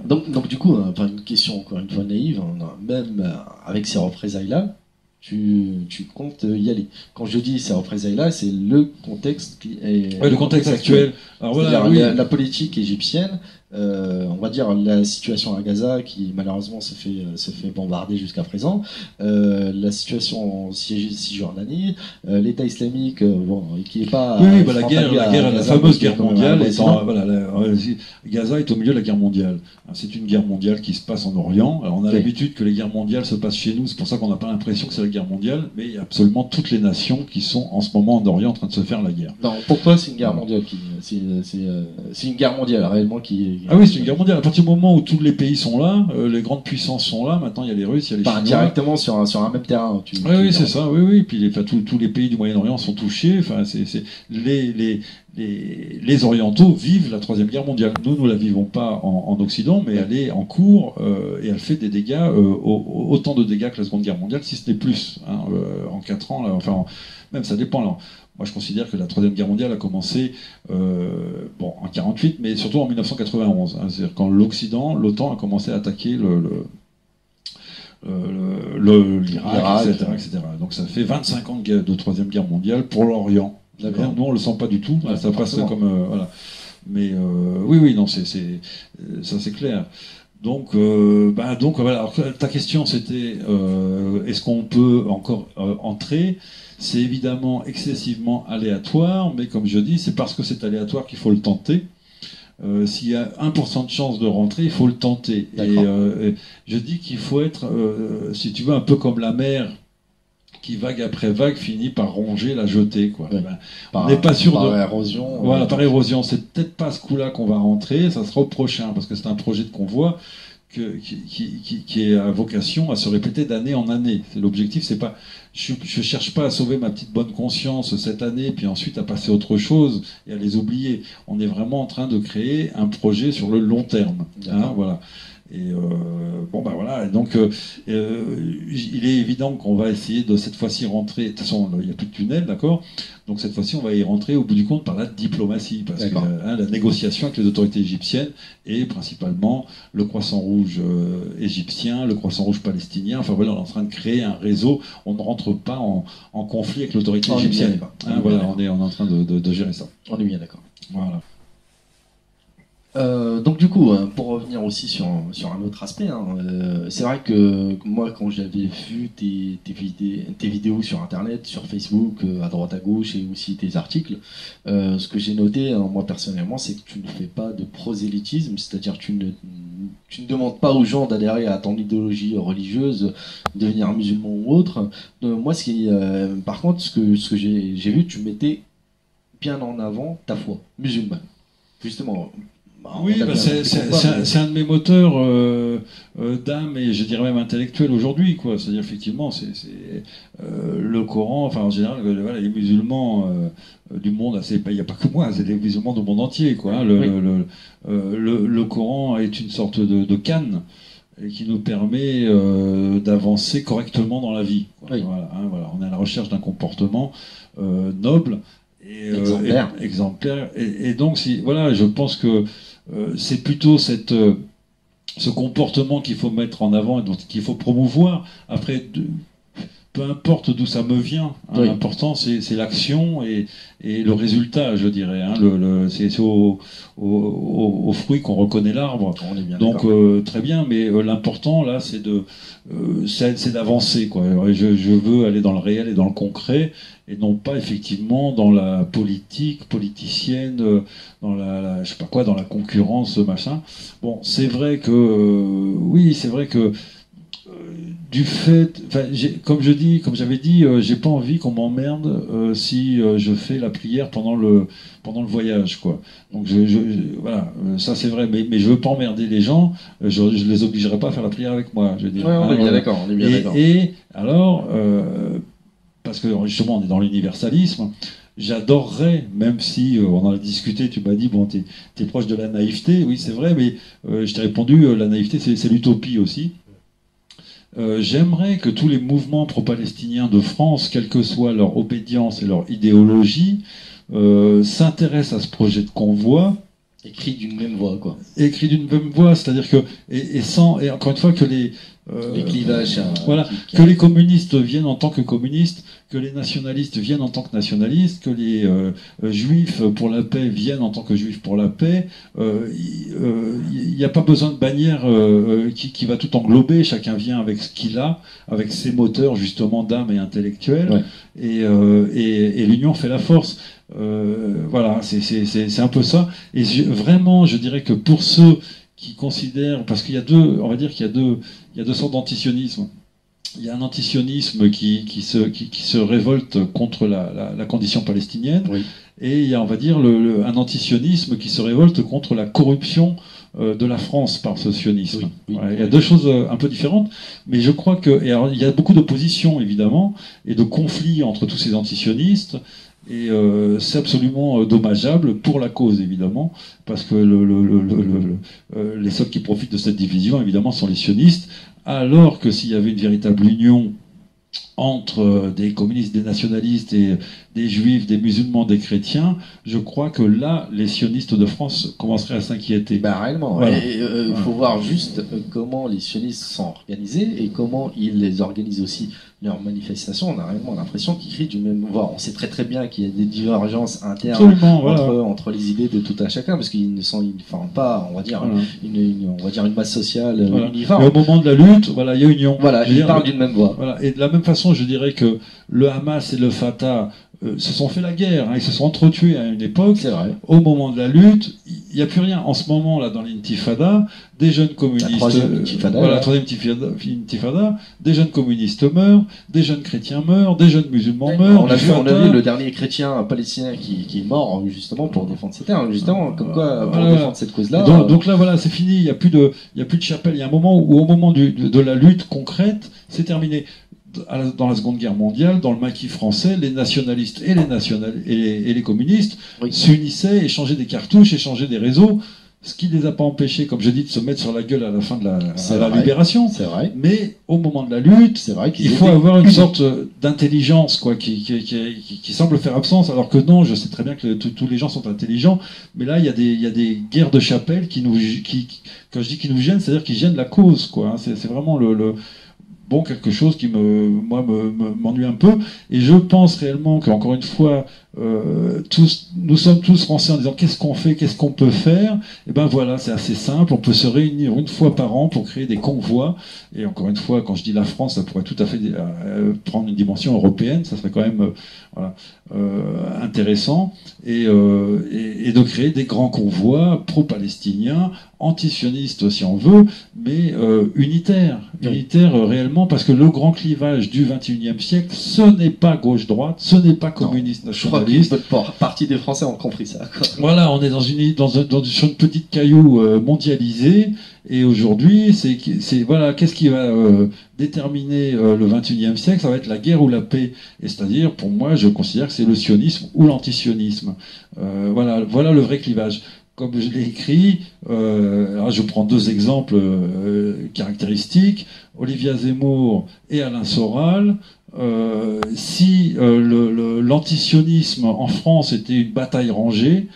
Donc du coup, une question encore une fois naïve, même avec ces représailles-là, tu comptes y aller. Quand je dis ces représailles-là, c'est le contexte qui est... le contexte actuel. Alors, voilà, la politique égyptienne, on va dire la situation à Gaza qui malheureusement se fait bombarder jusqu'à présent, la situation en Cisjordanie, l'État islamique, qui est pas... la fameuse guerre mondiale, Gaza est au milieu de la guerre mondiale. C'est une guerre mondiale qui se passe en Orient. Alors on a l'habitude que les guerres mondiales se passent chez nous, c'est pour ça qu'on n'a pas l'impression que c'est la guerre mondiale, mais il y a absolument toutes les nations qui sont en ce moment en Orient en train de se faire la guerre. Non, pourquoi c'est une guerre mondiale c'est une guerre mondiale réellement qui... Ah oui, c'est une guerre mondiale. À partir du moment où tous les pays sont là, les grandes puissances sont là, maintenant il y a les Russes, il y a les Chinois. Directement sur un même terrain. Oui, c'est ça, oui. Puis tous les pays du Moyen-Orient sont touchés. Enfin, les Orientaux vivent la Troisième Guerre mondiale. Nous la vivons pas en Occident, mais elle est en cours et elle fait des dégâts, autant de dégâts que la Seconde Guerre mondiale, si ce n'est plus. Hein, en 4 ans, là, même ça dépend. Alors, moi, je considère que la Troisième Guerre mondiale a commencé en 48, mais surtout en 1991. Hein, c'est-à-dire quand l'OTAN a commencé à attaquer l'Irak, etc. Donc ça fait 25 ans de Troisième Guerre mondiale pour l'Orient. D'accord. Nous, on le sent pas du tout. Ça passe comme voilà. Mais oui, non, ça c'est clair. Donc voilà. Alors, ta question c'était est-ce qu'on peut encore entrer? C'est évidemment excessivement aléatoire, mais comme je dis, c'est parce que c'est aléatoire qu'il faut le tenter. S'il y a 1% de chance de rentrer, il faut le tenter. Et je dis qu'il faut être, si tu veux, un peu comme la mer qui, vague après vague, finit par ronger la jetée. Quoi. Oui. On n'est pas sûr par érosion. Voilà, par érosion. C'est peut-être pas à ce coup-là qu'on va rentrer, ça sera au prochain, parce que c'est un projet de convoi qui est à vocation à se répéter d'année en année. C'est l'objectif, c'est pas... Je cherche pas à sauver ma petite bonne conscience cette année, puis ensuite à passer à autre chose et à les oublier. On est vraiment en train de créer un projet sur le long terme. Hein, voilà. Et voilà, voilà. Donc, il est évident qu'on va essayer de cette fois-ci rentrer. De toute façon, il n'y a plus de tunnel, d'accord. Donc cette fois-ci, on va y rentrer au bout du compte par la diplomatie, parce que la négociation avec les autorités égyptiennes et principalement le Croissant Rouge égyptien, le Croissant Rouge palestinien. Enfin voilà, on est en train de créer un réseau. On ne rentre pas en conflit avec l'autorité égyptienne. Voilà, on est en train de gérer ça. On est bien d'accord. Voilà. Donc du coup, pour revenir aussi sur un autre aspect, c'est vrai que moi quand j'avais vu tes vidéos sur internet, sur Facebook, à droite à gauche et aussi tes articles, ce que j'ai noté moi personnellement, c'est que tu ne fais pas de prosélytisme, c'est-à-dire tu ne demandes pas aux gens d'adhérer à ton idéologie religieuse, devenir musulman ou autre. Moi, par contre, ce que j'ai vu, tu mettais bien en avant ta foi musulmane, justement. Oui, c'est un de mes moteurs d'âme et je dirais même intellectuel aujourd'hui, quoi. C'est-à-dire effectivement, c'est le Coran. Enfin, en général, voilà, les musulmans du monde, il n'y a pas que moi, c'est les musulmans du monde entier, quoi. Le Coran est une sorte de canne et qui nous permet d'avancer correctement dans la vie, quoi. Oui. Voilà, on est à la recherche d'un comportement noble. Exemplaire. Et donc, voilà, je pense que c'est plutôt ce comportement qu'il faut mettre en avant et qu'il faut promouvoir. Après, peu importe d'où ça me vient, oui. L'important c'est l'action et le résultat, je dirais. C'est au fruit qu'on reconnaît l'arbre. Donc très bien, mais l'important là, c'est d'avancer, quoi. Je veux aller dans le réel et dans le concret, et non pas effectivement dans la politique politicienne, dans je sais pas quoi, dans la concurrence, machin. Bon, c'est vrai que oui, c'est vrai que du fait, comme j'avais dit, j'ai pas envie qu'on m'emmerde si je fais la prière pendant le voyage, quoi. Donc voilà, ça c'est vrai, mais je veux pas emmerder les gens. Je les obligerai pas à faire la prière avec moi. Je veux dire. Ouais, on est bien d'accord. Et alors, parce que justement on est dans l'universalisme. J'adorerais, même si on en a discuté, tu m'as dit, bon, t'es proche de la naïveté, oui c'est vrai, mais je t'ai répondu, la naïveté c'est l'utopie aussi. J'aimerais que tous les mouvements pro-palestiniens de France, quelle que soit leur obédience et leur idéologie, s'intéressent à ce projet de convoi. Écrit d'une même voix, quoi. Écrit d'une même voix, c'est-à-dire que, et encore une fois, que les clivages. Voilà, que les communistes viennent en tant que communistes, que les nationalistes viennent en tant que nationalistes, que les juifs pour la paix viennent en tant que juifs pour la paix. Il n'y a pas besoin de bannière qui va tout englober. Chacun vient avec ce qu'il a, avec ses moteurs justement d'âme et intellectuel. Ouais. Et l'union fait la force. Voilà, c'est un peu ça. Et vraiment, je dirais que pour ceux qui considèrent, parce qu'il y a deux sortes d'antisionisme. Il y a un antisionisme qui se révolte contre la condition palestinienne, oui. Et il y a, on va dire, un antisionisme qui se révolte contre la corruption de la France par ce sionisme. Oui, oui, il y a deux choses un peu différentes, mais je crois que, et alors, il y a beaucoup d'opposition évidemment et de conflits entre tous ces antisionistes. Et c'est absolument dommageable pour la cause, évidemment, parce que les seuls qui profitent de cette division, évidemment, sont les sionistes, alors que s'il y avait une véritable union entre des communistes, des nationalistes, et des juifs, des musulmans, des chrétiens, je crois que là, les sionistes de France commenceraient à s'inquiéter. Réellement. Voilà. Il faut voir juste comment les sionistes sont organisés et comment ils les organisent aussi leurs manifestations. On a réellement l'impression qu'ils crient du même voix. On sait très très bien qu'il y a des divergences internes entre les idées de tout un chacun, parce qu'ils ne forment pas, on va dire, une masse sociale uniforme. Mais au moment de la lutte, voilà, il y a union. Voilà, ils parlent d'une même voix. Voilà. Et de la même façon, je dirais que le Hamas et le Fatah se sont fait la guerre, ils se sont entretués à une époque. C'est vrai. Au moment de la lutte, il n'y a plus rien. En ce moment, là, dans l'intifada, des jeunes communistes... La troisième intifada. La troisième intifada, des jeunes communistes meurent, des jeunes chrétiens meurent, des jeunes musulmans meurent. On a vu le dernier chrétien palestinien qui est mort, justement, pour défendre ses terres. Justement, comme quoi, pour défendre cette cause-là... Donc là, voilà, c'est fini, il n'y a plus de chapelle. Il y a un moment où, au moment de la lutte concrète, c'est terminé. Dans la Seconde Guerre mondiale, dans le maquis français, les nationalistes et les communistes s'unissaient, échangeaient des cartouches, échangeaient des réseaux. Ce qui ne les a pas empêchés, comme je dis, de se mettre sur la gueule à la fin de la libération. C'est vrai. Mais au moment de la lutte, il faut avoir une sorte d'intelligence quoi, qui semble faire absence, alors que non, je sais très bien que tous les gens sont intelligents, mais là, il y a des guerres de chapelle quand je dis qui nous gênent, c'est-à-dire qui gênent la cause. Quoi, hein. C'est vraiment bon, quelque chose qui m'ennuie un peu, et je pense réellement qu'encore une fois, nous sommes tous français en disant qu'est-ce qu'on fait, qu'est-ce qu'on peut faire, et ben voilà, c'est assez simple, on peut se réunir une fois par an pour créer des convois, et encore une fois, quand je dis la France, ça pourrait tout à fait prendre une dimension européenne, ça serait quand même intéressant, et de créer des grands convois pro-palestiniens, anti-sionistes si on veut, mais unitaires réellement, parce que le grand clivage du XXIe siècle, ce n'est pas gauche-droite, ce n'est pas communiste nationaliste. Partie des Français ont compris ça. Quoi. Voilà, on est sur une petite caillou mondialisée, et aujourd'hui, voilà, qu'est-ce qui va déterminer le XXIe siècle? Ça va être la guerre ou la paix. Et c'est-à-dire, pour moi, je considère que c'est le sionisme ou l'antisionisme. Voilà le vrai clivage. Comme je l'ai écrit, alors je prends deux exemples caractéristiques, Olivia Zemmour et Alain Soral. Si l'antisionisme en France était une bataille rangée,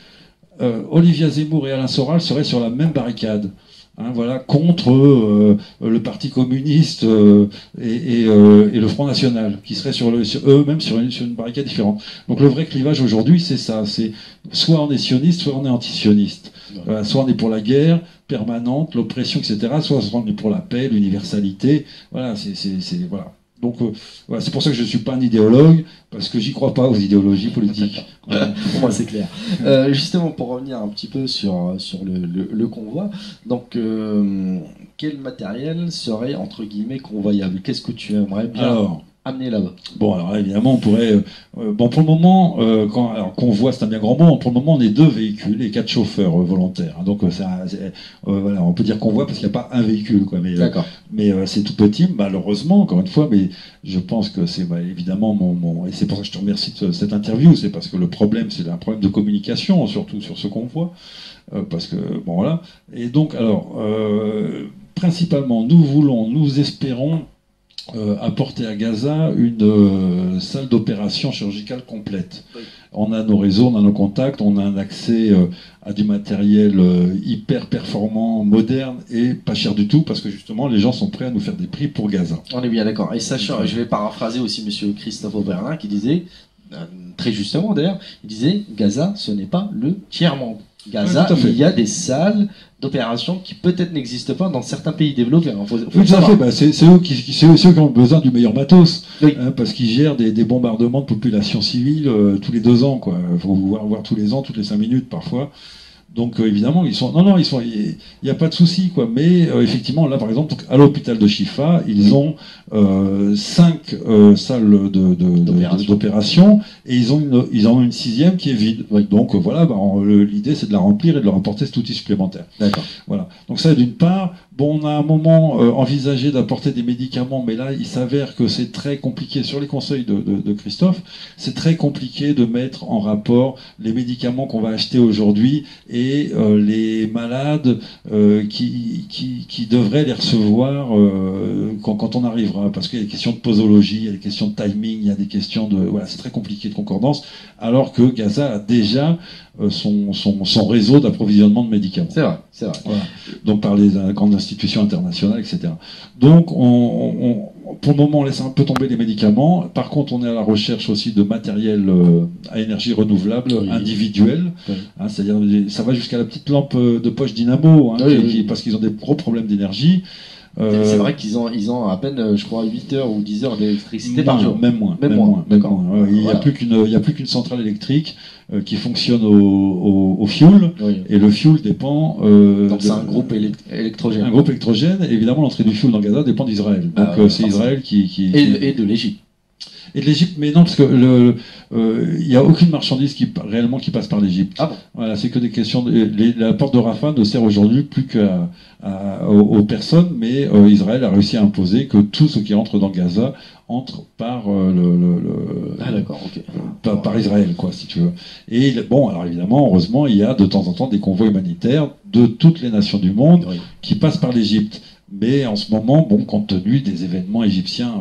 Olivia Zemmour et Alain Soral seraient sur la même barricade. Hein, voilà, contre le Parti communiste et le Front National, qui seraient eux-mêmes sur une barricade différente. Donc le vrai clivage aujourd'hui, c'est ça. C'est soit on est sioniste, soit on est anti-sioniste. Soit on est pour la guerre permanente, l'oppression, etc. Soit on est pour la paix, l'universalité. Voilà, voilà. Donc voilà, c'est pour ça que je ne suis pas un idéologue, parce que j'y crois pas aux idéologies politiques. Voilà. Pour moi, c'est clair. Justement, pour revenir un petit peu sur le convoi, donc quel matériel serait entre guillemets convoyable? Qu'est-ce que tu aimerais bien amener là-bas? Bon, alors évidemment, on pourrait. Bon, pour le moment, convoi, c'est un bien grand mot. Pour le moment, on est 2 véhicules et 4 chauffeurs volontaires. Hein, donc, voilà, on peut dire convoi parce qu'il n'y a pas un véhicule, quoi. Mais c'est tout petit, malheureusement, encore une fois. Mais je pense que c'est évidemment et c'est pour ça que je te remercie de cette interview. C'est parce que le problème, c'est un problème de communication, surtout sur ce convoi, parce que bon, voilà. Et donc, alors, principalement, nous espérons apporter à Gaza une salle d'opération chirurgicale complète. Oui. On a nos réseaux, on a nos contacts, on a un accès à du matériel hyper performant, moderne et pas cher du tout, parce que justement les gens sont prêts à nous faire des prix pour Gaza. On est bien d'accord. Et sachant, je vais paraphraser aussi monsieur Christophe Oberlin qui disait, très justement d'ailleurs, il disait Gaza ce n'est pas le tiers-monde. Gaza, oui, il y a des salles d'opération qui peut-être n'existent pas dans certains pays développés. Oui, tout à fait. C'est eux qui ont besoin du meilleur matos, oui. Parce qu'ils gèrent des bombardements de population civile tous les 2 ans. Il faut voir tous les ans, toutes les 5 minutes parfois. Donc évidemment, il n'y a pas de souci, quoi. Mais effectivement, là par exemple, à l'hôpital de Chifa, ils ont 5 salles d'opération et ils en ont une 6e qui est vide. Oui. Donc voilà, l'idée c'est de la remplir et de leur apporter cet outil supplémentaire. D'accord. Voilà. Donc ça, d'une part. Bon, on a à un moment envisagé d'apporter des médicaments, mais là, il s'avère que c'est très compliqué. Sur les conseils de Christophe, c'est très compliqué de mettre en rapport les médicaments qu'on va acheter aujourd'hui et les malades qui devraient les recevoir quand on arrivera. Parce qu'il y a des questions de posologie, il y a des questions de timing, il y a des questions de... Voilà, c'est très compliqué de concordance, alors que Gaza a déjà son réseau d'approvisionnement de médicaments. C'est vrai. Voilà. Donc par les grandes institutions internationales, etc. Donc pour le moment, on laisse un peu tomber les médicaments. Par contre, on est à la recherche aussi de matériel à énergie renouvelable, oui. Individuel. Oui. Hein, c'est-à-dire, ça va jusqu'à la petite lampe de poche dynamo, hein, oui. Parce qu'ils ont des gros problèmes d'énergie. C'est vrai qu'ils ont à peine, je crois, 8 heures ou 10 heures d'électricité par jour. Même moins. Ouais, il n'y a plus qu'une centrale électrique qui fonctionne au fioul, oui. Et le fioul dépend... donc c'est un groupe électrogène. Un groupe électrogène, et évidemment l'entrée du fioul dans Gaza dépend d'Israël. Donc c'est Israël qui... Et de l'Égypte. Et de l'Égypte, mais non, parce que il n'y a aucune marchandise réellement qui passe par l'Égypte. Ah bon. Voilà, c'est que des questions. La porte de Rafah ne sert aujourd'hui plus aux personnes, mais Israël a réussi à imposer que tout ce qui entre dans Gaza entre par par Israël, quoi, si tu veux. Et bon, alors évidemment, heureusement, il y a de temps en temps des convois humanitaires de toutes les nations du monde qui passent par l'Égypte. Mais en ce moment, bon, compte tenu des événements égyptiens,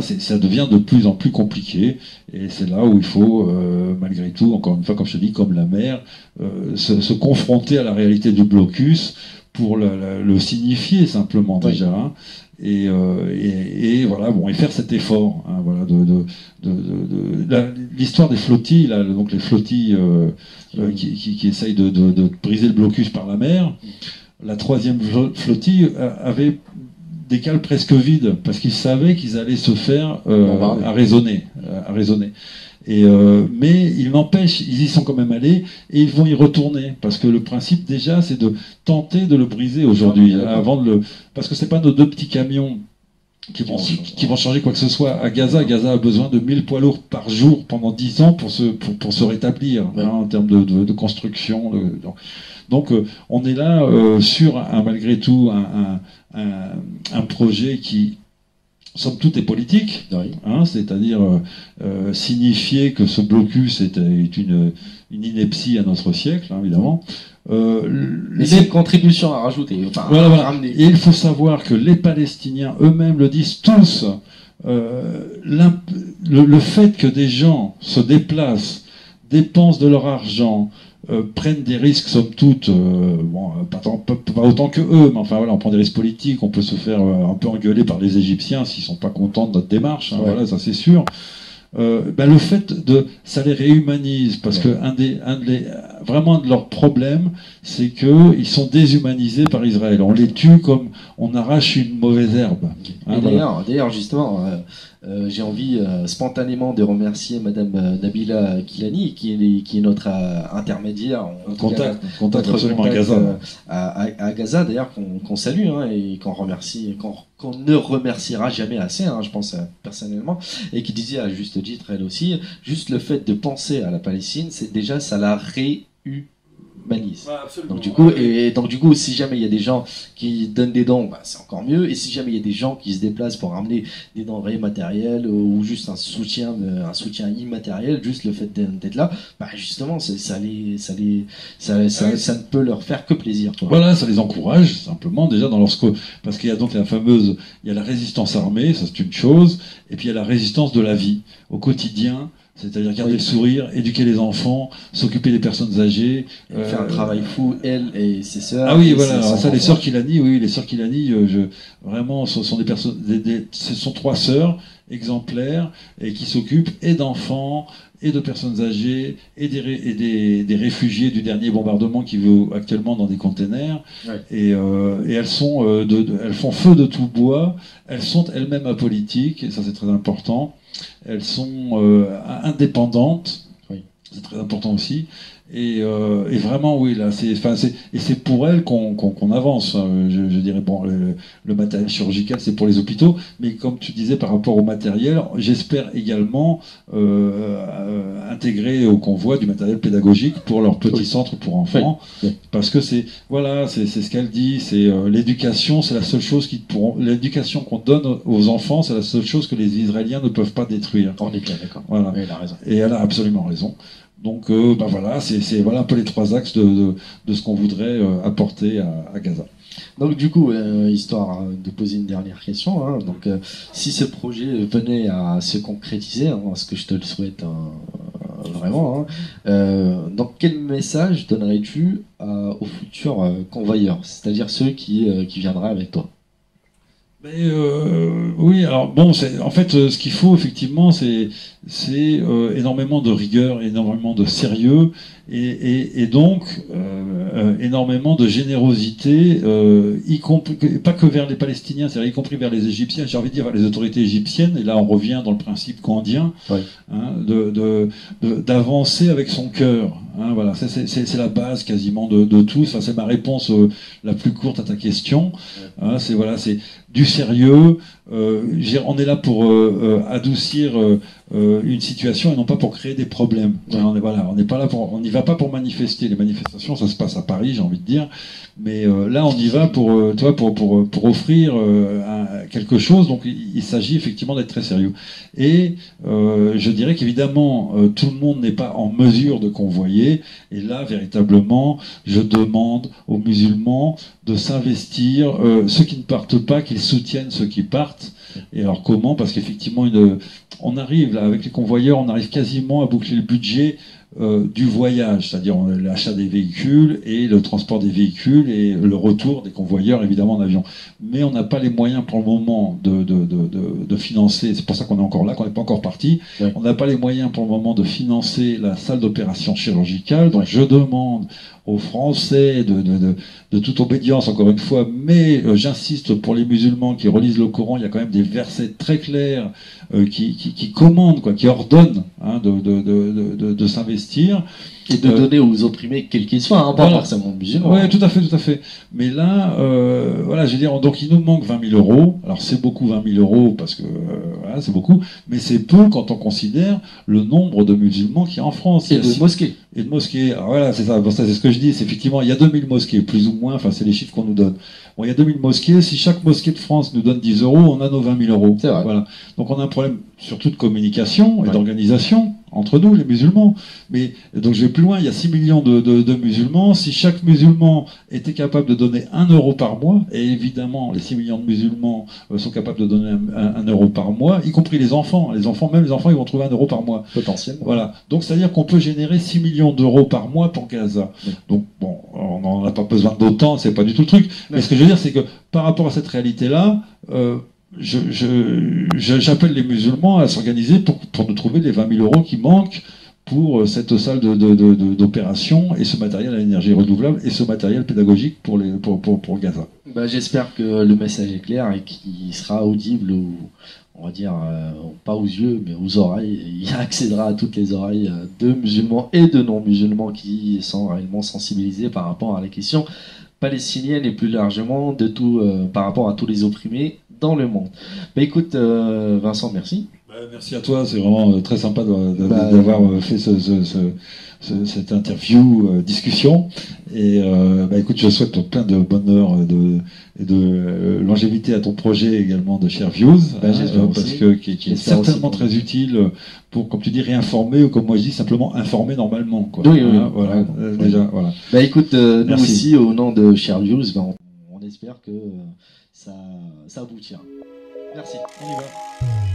ça devient de plus en plus compliqué. Et c'est là où il faut, malgré tout, encore une fois, comme je te dis, comme la mer, se confronter à la réalité du blocus pour le signifier simplement déjà. Hein. Et voilà, bon, et faire cet effort, hein, voilà, l'histoire des flottilles, là, donc les flottilles qui essayent de briser le blocus par la mer. La troisième flottille avait des cales presque vides parce qu'ils savaient qu'ils allaient se faire arraisonner. Mais il n'empêche, ils y sont quand même allés et ils vont y retourner parce que le principe déjà c'est de tenter de le briser aujourd'hui parce que c'est pas nos deux petits camions qui vont changer quoi que ce soit à Gaza. Gaza a besoin de 1000 poids lourds par jour pendant 10 ans pour se rétablir hein, en termes de construction. Donc on est là sur malgré tout un projet qui somme toute est politique, hein, c'est-à-dire signifier que ce blocus est une ineptie à notre siècle, hein, évidemment. Mais c'est une contribution à rajouter. Enfin, voilà. Et il faut savoir que les Palestiniens eux-mêmes le disent tous. Le fait que des gens se déplacent, dépensent de leur argent, prennent des risques, somme toute, pas autant que eux, mais enfin voilà, on prend des risques politiques, on peut se faire un peu engueuler par les Égyptiens s'ils sont pas contents de notre démarche, hein, voilà, ça c'est sûr. Le fait ça les réhumanise, parce que vraiment un de leurs problèmes, c'est que ils sont déshumanisés par Israël. On les tue comme on arrache une mauvaise herbe. Hein, d'ailleurs, justement, j'ai envie spontanément de remercier Madame Nabila Kilani, qui est notre intermédiaire, contact absolument à Gaza. À Gaza, d'ailleurs, qu'on salue hein, et qu'on remercie, qu'on ne remerciera jamais assez, hein, je pense personnellement, et qui disait à juste titre, elle aussi, juste le fait de penser à la Palestine, c'est déjà ça la réhumanise. Donc du coup, si jamais il y a des gens qui donnent des dons, c'est encore mieux. Et si jamais il y a des gens qui se déplacent pour ramener des denrées matérielles ou juste un soutien immatériel, juste le fait d'être là, justement, ça ne peut leur faire que plaisir. Quoi. Voilà, ça les encourage simplement déjà parce qu'il y a donc il y a la résistance armée, ça c'est une chose, et puis il y a la résistance de la vie au quotidien. C'est-à-dire garder le sourire, éduquer les enfants, s'occuper des personnes âgées. Faire un travail fou, elle et ses sœurs. Ah oui, voilà. Alors ça, les sœurs Kilani, vraiment, ce sont des personnes, ce sont 3 sœurs exemplaires et qui s'occupent et d'enfants et de personnes âgées et des réfugiés du dernier bombardement qui vivent actuellement dans des containers. Ouais. Et elles font feu de tout bois. Elles sont elles-mêmes apolitiques et ça c'est très important. Elles sont indépendantes, oui. C'est très important aussi. Et vraiment, oui, là, c'est pour elles qu'on avance. Je dirais, bon, le matériel chirurgical, c'est pour les hôpitaux, mais comme tu disais, par rapport au matériel, j'espère également intégrer au convoi du matériel pédagogique pour leur petit centre pour enfants, oui. Parce que c'est ce qu'elle dit, c'est l'éducation, c'est la seule chose l'éducation qu'on donne aux enfants, c'est la seule chose que les Israéliens ne peuvent pas détruire. On est bien d'accord. Voilà. Elle a raison. Et elle a absolument raison. Donc voilà, c'est voilà un peu les 3 axes de ce qu'on voudrait apporter à Gaza. Donc du coup, histoire de poser une dernière question, hein, donc si ce projet venait à se concrétiser, hein, ce que je te le souhaite vraiment, hein, donc quel message donnerais-tu aux futurs convoyeurs, c'est-à-dire ceux qui viendraient avec toi? Oui, alors bon, en fait, ce qu'il faut effectivement, c'est énormément de rigueur, énormément de sérieux, et donc énormément de générosité, y compris pas que vers les Palestiniens, c'est-à-dire y compris vers les Égyptiens. J'ai envie de dire vers les autorités égyptiennes. Et là, on revient dans le principe gandhien, oui. Hein, d'avancer avec son cœur. Hein, voilà, c'est la base quasiment de tout. Ça, c'est ma réponse la plus courte à ta question. Hein, c'est du sérieux. On est là pour adoucir une situation et non pas pour créer des problèmes. On n'est pas là on n'y va pas pour manifester. Les manifestations, ça se passe à Paris, j'ai envie de dire. Mais là, on y va pour offrir quelque chose. Donc, il s'agit effectivement d'être très sérieux. Et je dirais qu'évidemment, tout le monde n'est pas en mesure de convoyer. Et là, véritablement, je demande aux musulmans de s'investir. Ceux qui ne partent pas, qu'ils soutiennent ceux qui partent. Et alors comment? Parce qu'effectivement, on arrive là avec les convoyeurs, on arrive quasiment à boucler le budget du voyage, c'est-à-dire l'achat des véhicules et le transport des véhicules et le retour des convoyeurs évidemment en avion. Mais on n'a pas les moyens pour le moment de financer, c'est pour ça qu'on est encore là, qu'on n'est pas encore parti, on n'a pas les moyens pour le moment de financer la salle d'opération chirurgicale, donc je demande aux Français de toute obédience, encore une fois, mais j'insiste pour les musulmans qui relisent le Coran, il y a quand même des versets très clairs qui commandent, qui ordonnent de s'investir. Et de donner aux opprimés, quels qu'ils soient, pas forcément musulmans. Oui, tout à fait. Mais là, je veux dire, donc il nous manque 20 000 euros. Alors c'est beaucoup 20 000 euros parce que c'est beaucoup, mais c'est peu quand on considère le nombre de musulmans qu'il y a en France. Et de mosquées. Et de mosquées. Alors voilà, c'est ça. Bon, ça c'est ce que je dis. C'est effectivement, il y a 2000 mosquées, plus ou moins. Enfin, c'est les chiffres qu'on nous donne. Bon, il y a 2000 mosquées. Si chaque mosquée de France nous donne 10 euros, on a nos 20 000 euros. C'est vrai. Voilà. Donc on a un problème surtout de communication et d'organisation entre nous, les musulmans. Mais donc je vais plus loin, il y a 6 millions de musulmans. Si chaque musulman était capable de donner 1 euro par mois, et évidemment les 6 millions de musulmans sont capables de donner 1 euro par mois, y compris les enfants. Même les enfants, ils vont trouver 1 euro par mois. Potentiellement. Voilà. Donc c'est-à-dire qu'on peut générer 6 millions d'euros par mois pour Gaza. Oui. Donc bon, on n'en a pas besoin d'autant, c'est pas du tout le truc. Mais ce que je veux dire, c'est que par rapport à cette réalité-là, j'appelle les musulmans à s'organiser pour nous trouver les 20 000 euros qui manquent pour cette salle d'opération et ce matériel à l'énergie renouvelable et ce matériel pédagogique pour Gaza. J'espère que le message est clair et qu'il sera audible, on va dire, pas aux yeux, mais aux oreilles. Il accédera à toutes les oreilles de musulmans et de non-musulmans qui sont réellement sensibilisés par rapport à la question palestinienne et plus largement par rapport à tous les opprimés dans le monde. Écoute, Vincent, merci. Merci à toi, c'est vraiment très sympa d'avoir fait cette interview, discussion. Et écoute, je souhaite plein de bonheur et de longévité à ton projet également de ShareViews, parce que qui est certainement très utile pour, comme tu dis, réinformer, ou comme moi je dis, simplement informer normalement. Quoi. Oui, voilà, déjà, voilà. Écoute, nous aussi, au nom de ShareViews, on espère que ça aboutira. Merci. On y va.